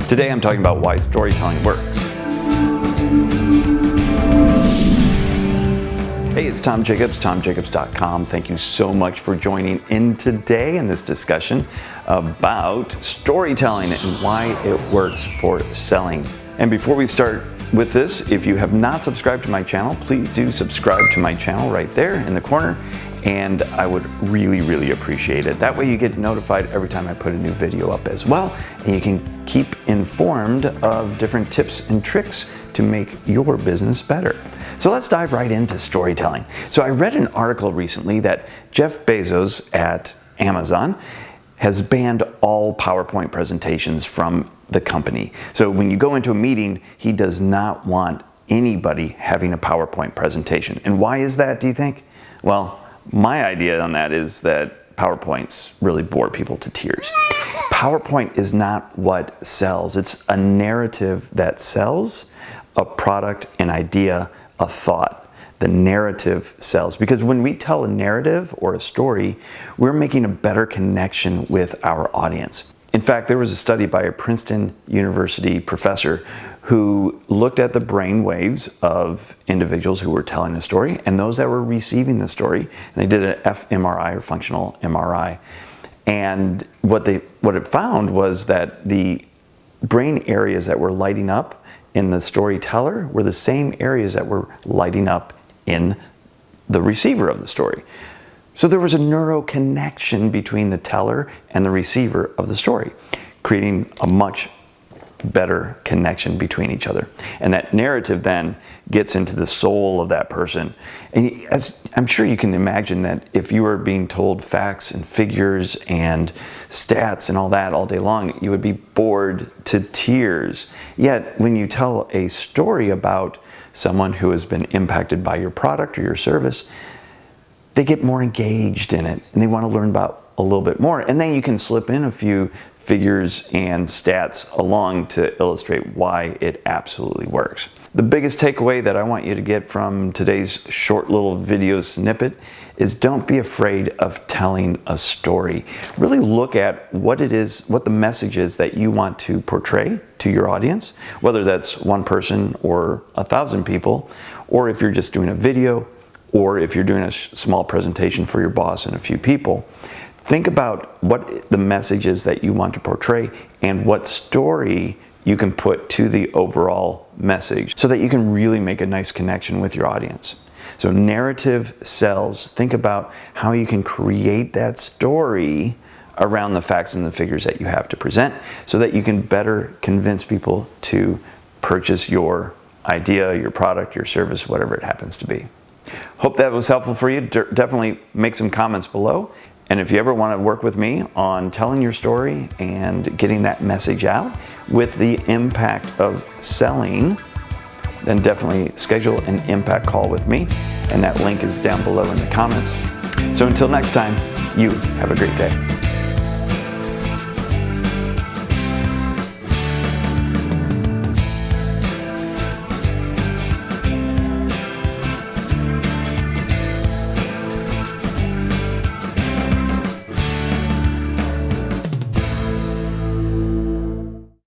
Today I'm talking about why storytelling works. Hey, it's Tom Jackobs, TomJacobs.com. Thank you so much for joining in today in this discussion about storytelling and why it works for selling. And before we start with this, if you have not subscribed to my channel, please do subscribe to my channel right there in the corner, and I would really appreciate it. That way you get notified every time I put a new video up as well, and you can keep informed of different tips and tricks to make your business better. So let's dive right into storytelling. So I read an article recently that Jeff Bezos at Amazon has banned all PowerPoint presentations from the company. So when you go into a meeting, he does not want anybody having a PowerPoint presentation. And why is that, do you think? Well, my idea on that is that PowerPoints really bore people to tears. PowerPoint is not what sells. It's a narrative that sells a product, an idea, a thought. The narrative sells, because when we tell a narrative or a story, we're making a better connection with our audience. In fact, there was a study by a Princeton University professor who looked at the brain waves of individuals who were telling a story and those that were receiving the story. And they did an fMRI, or functional MRI. And what it found was that the brain areas that were lighting up in the storyteller were the same areas that were lighting up in the receiver of the story. So there was a neuro connection between the teller and the receiver of the story, creating a much better connection between each other. And that narrative then gets into the soul of that person. And as I'm sure you can imagine that if you were being told facts and figures and stats and all that all day long, you would be bored to tears. Yet when you tell a story about someone who has been impacted by your product or your service, they get more engaged in it and they want to learn about a little bit more. And then you can slip in a few figures and stats along to illustrate why it absolutely works. The biggest takeaway that I want you to get from today's short little video snippet is don't be afraid of telling a story. Really look at what it is, what the message is that you want to portray to your audience, whether that's one person or 1,000 people, or if you're just doing a video, or if you're doing a small presentation for your boss and a few people. Think about what the message is that you want to portray and what story you can put to the overall message so that you can really make a nice connection with your audience. So narrative sells. Think about how you can create that story around the facts and the figures that you have to present so that you can better convince people to purchase your idea, your product, your service, whatever it happens to be. Hope that was helpful for you. Definitely make some comments below. And if you ever want to work with me on telling your story and getting that message out with the impact of selling, then definitely schedule an impact call with me. And that link is down below in the comments. So until next time, you have a great day.